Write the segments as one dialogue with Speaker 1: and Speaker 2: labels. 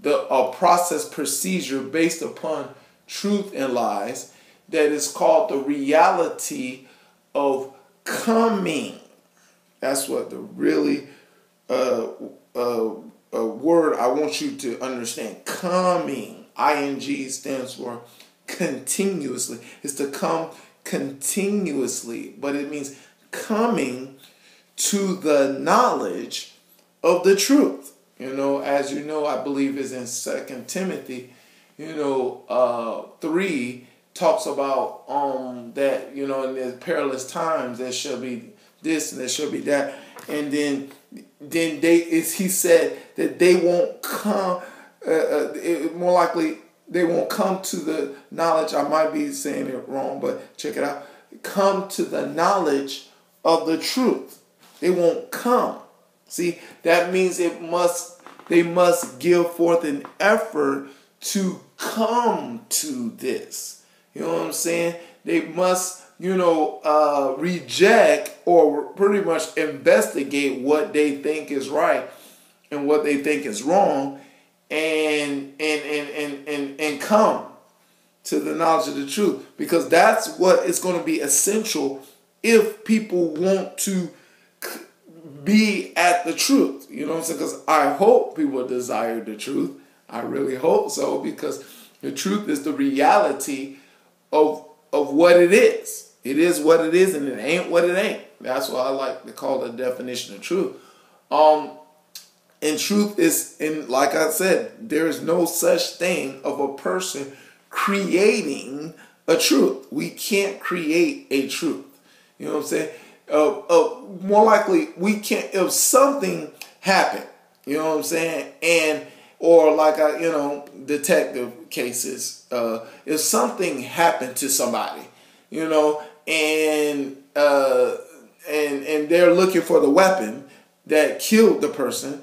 Speaker 1: a process procedure based upon truth and lies that is called the reality of coming. That's what the really word I want you to understand. Coming. ING stands for continuously. It's to come continuously, but it means coming to the knowledge of the truth. As you know, I believe is in 2 Timothy, 3 talks about that, in the perilous times there shall be this and there shall be that. And then he said that they won't come, more likely they won't come to the knowledge, I might be saying it wrong, but check it out. Come to the knowledge of the truth. They won't come. See, that means they must give forth an effort to come to this. You know what I'm saying? They must, reject or pretty much investigate what they think is right and what they think is wrong, and come to the knowledge of the truth, because that's what is going to be essential if people want to be at the truth. You know what I'm saying? Because I hope people desire the truth. I really hope so, because the truth is the reality of what it is. It is what it is, and it ain't what it ain't. That's what I like to call the definition of truth. And truth is, like I said, there is no such thing of a person creating a truth. We can't create a truth. You know what I'm saying? More likely, we can't, if something happened, you know what I'm saying? Or like detective cases, if something happened to somebody, and they're looking for the weapon that killed the person,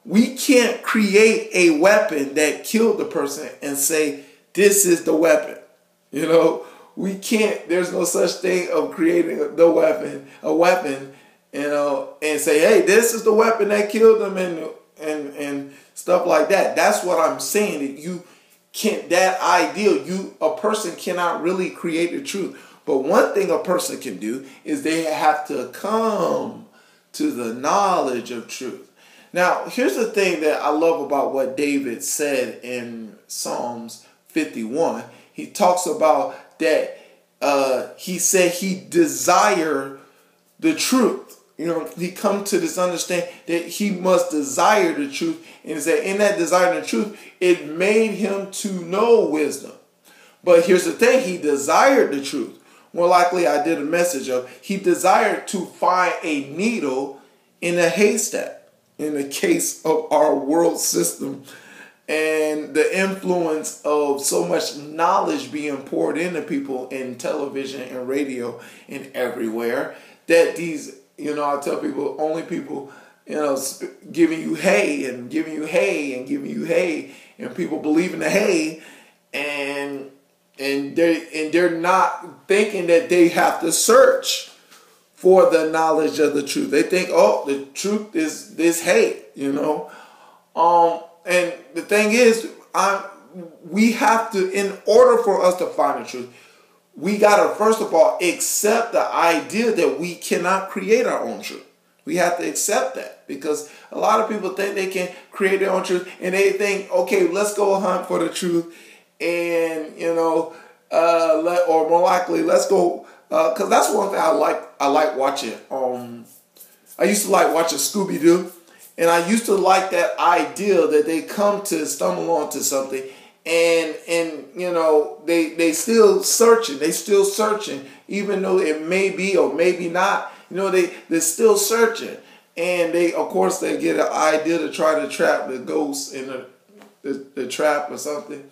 Speaker 1: we can't create a weapon that killed the person and say, this is the weapon. We can't, there's no such thing of creating a weapon, and say, hey, this is the weapon that killed them and stuff like that. That's what I'm saying, that you can't, that ideal, a person cannot really create the truth. But one thing a person can do is they have to come to the knowledge of truth. Now, here's the thing that I love about what David said in Psalms 51. He talks about that he said he desired the truth. He come to this understanding that he must desire the truth. And that in that desire the truth, it made him to know wisdom. But here's the thing, he desired the truth. More likely, I did a message of, he desired to find a needle in a haystack. In the case of our world system and the influence of so much knowledge being poured into people in television and radio and everywhere, that these, I tell people, only people, giving you hay and giving you hay and giving you hay, and people believe in the hay, and they're not thinking that they have to search for the knowledge of the truth. They think, oh, the truth is this hay, And the thing is, we have to, in order for us to find the truth, we got to, first of all, accept the idea that we cannot create our own truth. We have to accept that, because a lot of people think they can create their own truth, and they think, okay, let's go hunt for the truth, and, or more likely, let's go, because that's one thing I like watching. I used to like watching Scooby-Doo, and I used to like that idea that they come to stumble onto something, and they still searching, even though it may be or maybe not. They're still searching, and they get an idea to try to trap the ghost in the trap or something.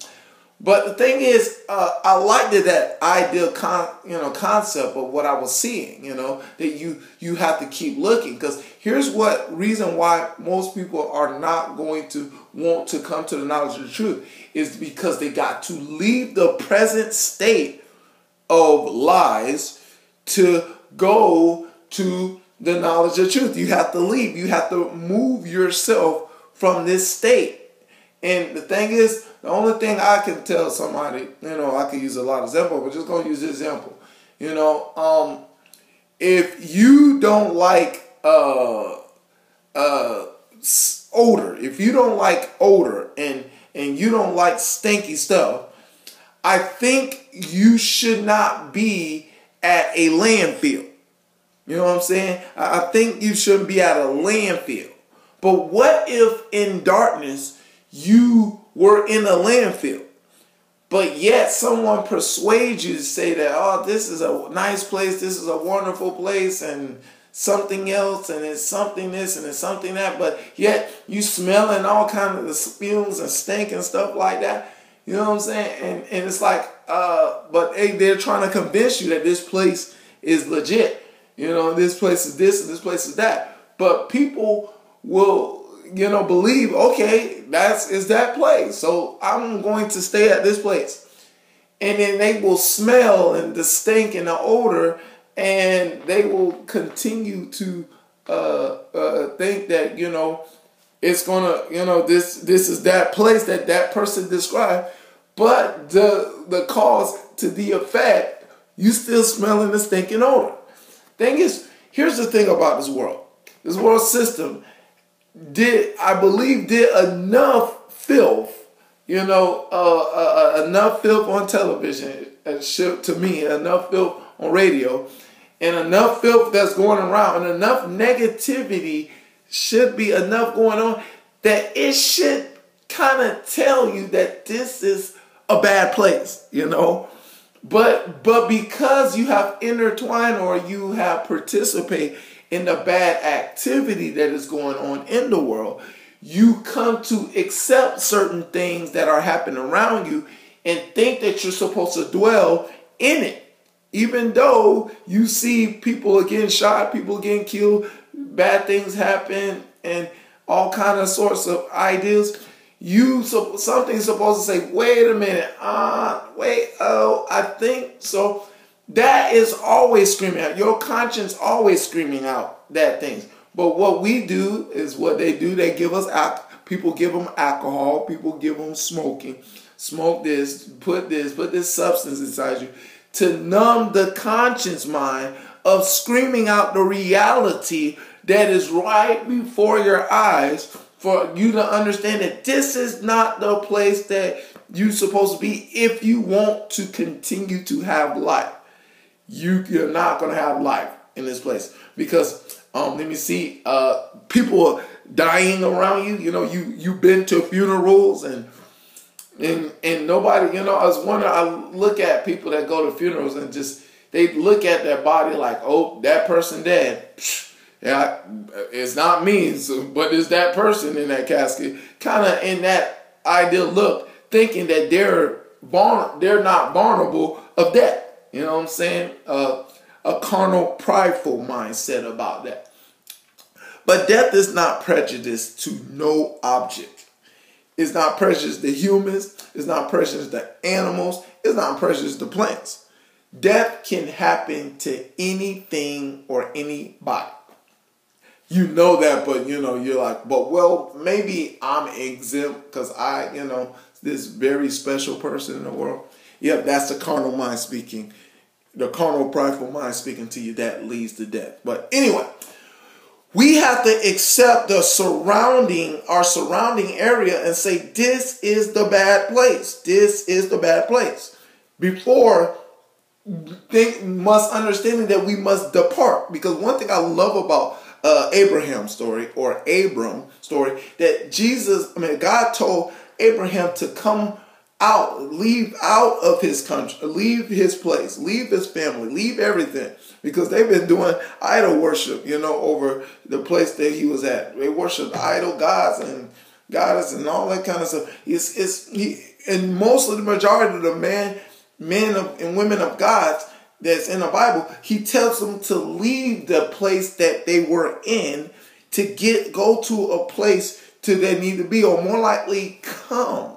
Speaker 1: But the thing is, I liked that ideal concept of what I was seeing, that you have to keep looking. Because here's reason why most people are not going to want to come to the knowledge of the truth, is because they got to leave the present state of lies to go to the knowledge of truth. You have to leave. You have to move yourself from this state. And the thing is, the only thing I can tell somebody, I could use a lot of examples, but just gonna use this example. If you don't like odor, if you don't like odor and you don't like stinky stuff, I think you should not be at a landfill. You know what I'm saying? I think you shouldn't be at a landfill. But what if in darkness you were in a landfill, but yet someone persuades you to say that, oh, this is a nice place, this is a wonderful place, and something else, and it's something this, and it's something that, but yet you smelling all kind of the fumes and stink and stuff like that. You know what I'm saying? And it's like, but hey, they're trying to convince you that this place is legit. This place is this and this place is that. But people will, believe, okay, is that place. So I'm going to stay at this place. And then they will smell and the stink and the odor, and they will continue to think that, it's gonna, this is that place that person described. But the cause to the effect, you still smelling the stinking odor. Thing is, here's the thing about this world. This world system did enough filth, enough filth on television, to me, enough filth on radio, and enough filth that's going around, and enough negativity should be enough going on that it should kind of tell you that this is a bad place, But because you have intertwined or you have participated in the bad activity that is going on in the world, you come to accept certain things that are happening around you and think that you're supposed to dwell in it. Even though you see people getting shot, people getting killed, bad things happen, and all kind of sorts of ideas, something's supposed to say, wait a minute, I think so. That is always screaming out. Your conscience always screaming out that things. But what we do is what they do. They give us people give them alcohol. People give them smoking. Smoke this, put this substance inside you to numb the conscience mind of screaming out the reality that is right before your eyes, for you to understand that this is not the place that you're supposed to be if you want to continue to have life. You're not going to have life in this place because, let me see, people are dying around you. You've been to funerals and nobody, I was wondering, I look at people that go to funerals and just, they look at their body like, oh, that person dead. Yeah, it's not me, but it's that person in that casket. Kind of in that ideal look, thinking that they're not vulnerable of death. You know what I'm saying? A carnal, prideful mindset about that. But death is not prejudiced to no object. It's not prejudiced to humans. It's not prejudiced to animals. It's not prejudiced to plants. Death can happen to anything or anybody. You know that, but you're like, but well, maybe I'm exempt because this very special person in the world. Yep, that's the carnal mind speaking. The carnal, prideful mind speaking to you that leads to death. But anyway, we have to accept our surrounding area and say, this is the bad place. This is the bad place. Before they must understand that we must depart. Because one thing I love about Abraham's story, or Abram story, that God told Abraham to come out, leave out of his country, leave his place, leave his family, leave everything, because they've been doing idol worship, over the place that he was at. They worship idol gods and goddess and all that kind of stuff. And most of the majority of the men and women of God that's in the Bible, he tells them to leave the place that they were in to go to a place to they need to be, or more likely come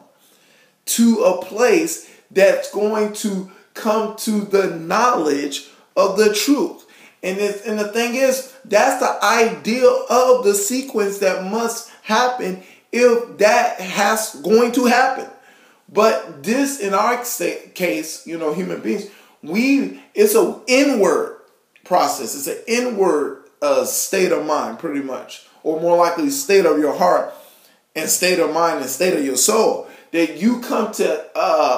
Speaker 1: to a place that's going to come to the knowledge of the truth. And the thing is, that's the ideal of the sequence that must happen if that has going to happen. But this, in our case, human beings, it's an inward process. It's an inward state of mind, pretty much, or more likely state of your heart and state of mind and state of your soul, that you come to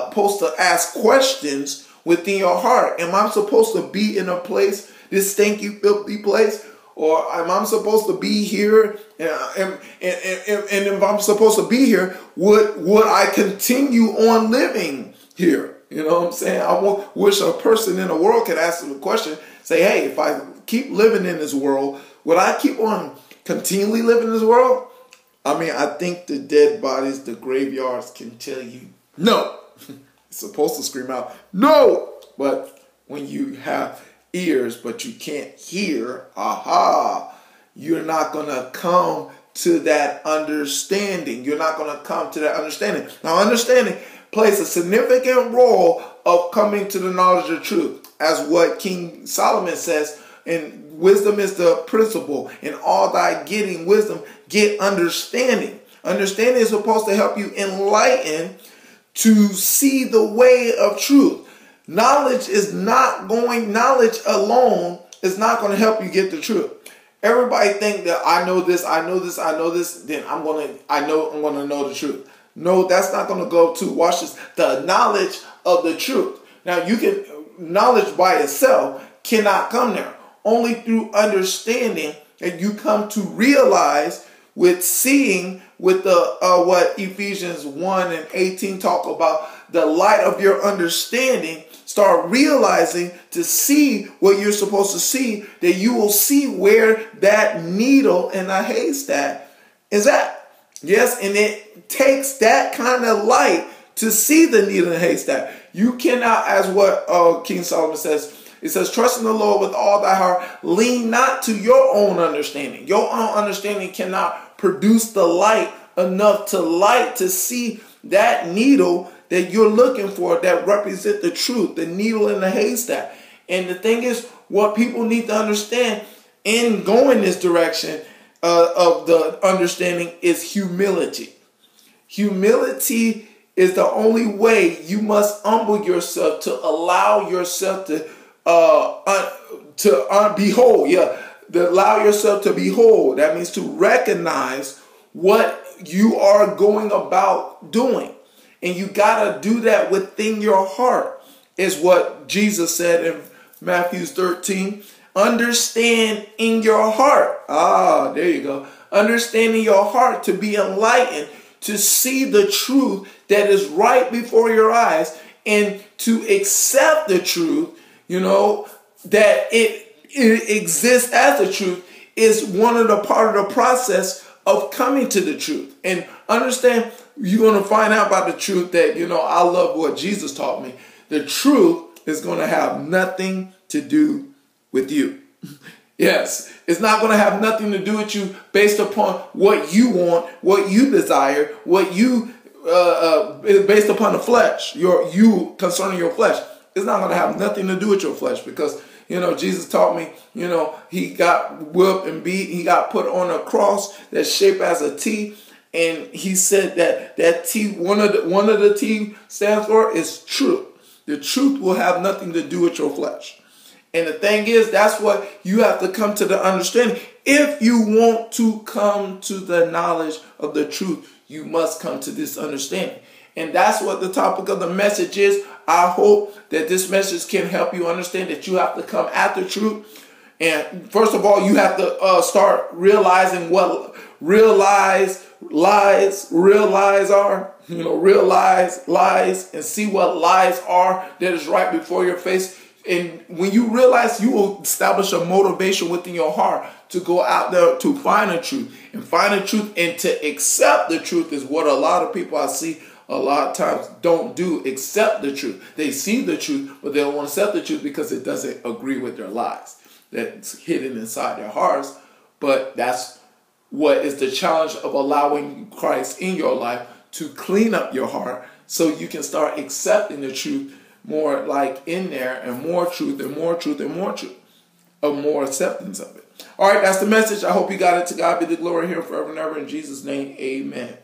Speaker 1: supposed to ask questions within your heart. Am I supposed to be in a place, this stinky, filthy place? Or am I supposed to be here? And if I'm supposed to be here, would I continue on living here? You know what I'm saying? I wish a person in the world could ask them the question, say, hey, if I keep living in this world, would I keep on continually living in this world? I mean, I think the dead bodies, the graveyards can tell you no. It's supposed to scream out no. But when you have ears but you can't hear, you're not going to come to that understanding. You're not going to come to that understanding. Now, understanding plays a significant role of coming to the knowledge of truth, as what King Solomon says, and wisdom is the principle. In all thy getting wisdom, get understanding. Understanding is supposed to help you enlighten to see the way of truth. Knowledge alone is not going to help you get the truth. Everybody think that I know this, then I'm going to know the truth. No, that's not going to go to, watch this, the knowledge of the truth. Now, knowledge by itself cannot come there. Only through understanding that you come to realize with seeing, with the what Ephesians 1:18 talk about, the light of your understanding. Start realizing to see what you're supposed to see, that you will see where that needle in a haystack is at. Yes, and it takes that kind of light to see the needle in the haystack. You cannot, as what King Solomon says, it says, trust in the Lord with all thy heart, lean not to your own understanding. Your own understanding cannot produce the light enough to see that needle that you're looking for, that represent the truth, the needle in the haystack. And the thing is, what people need to understand in going this direction of the understanding is humility. Humility is the only way. You must humble yourself to allow yourself to behold. To allow yourself to behold. That means to recognize what you are going about doing. And you got to do that within your heart, is what Jesus said in Matthew 13. Understand in your heart. There you go. Understand in your heart, to be enlightened, to see the truth that is right before your eyes, and to accept the truth, that it exists as the truth, is one of the part of the process of coming to the truth. And understand, you're going to find out about the truth that, I love what Jesus taught me. The truth is going to have nothing to do with you. Yes, it's not going to have nothing to do with you based upon what you want, what you desire, what you, based upon the flesh, you concerning your flesh. It's not going to have nothing to do with your flesh, because, Jesus taught me, he got whipped and beat. He got put on a cross that's shaped as a T. And he said that T, one of the T stands for is truth. The truth will have nothing to do with your flesh. And the thing is, that's what you have to come to the understanding. If you want to come to the knowledge of the truth, you must come to this understanding. And that's what the topic of the message is. I hope that this message can help you understand that you have to come at the truth. And first of all, you have to start realizing what real lies are. Realize lies and see what lies are that is right before your face. And when you realize, you will establish a motivation within your heart to go out there to find the truth. And find the truth and to accept the truth is what a lot of people I see a lot of times don't do. Accept the truth. They see the truth, but they don't want to accept the truth because it doesn't agree with their lies that's hidden inside their hearts. But that's what is the challenge of allowing Christ in your life to clean up your heart so you can start accepting the truth more, like in there, and more truth and more truth and more truth, of more acceptance of it. All right, that's the message. I hope you got it. To God be the glory here forever and ever. In Jesus' name, amen.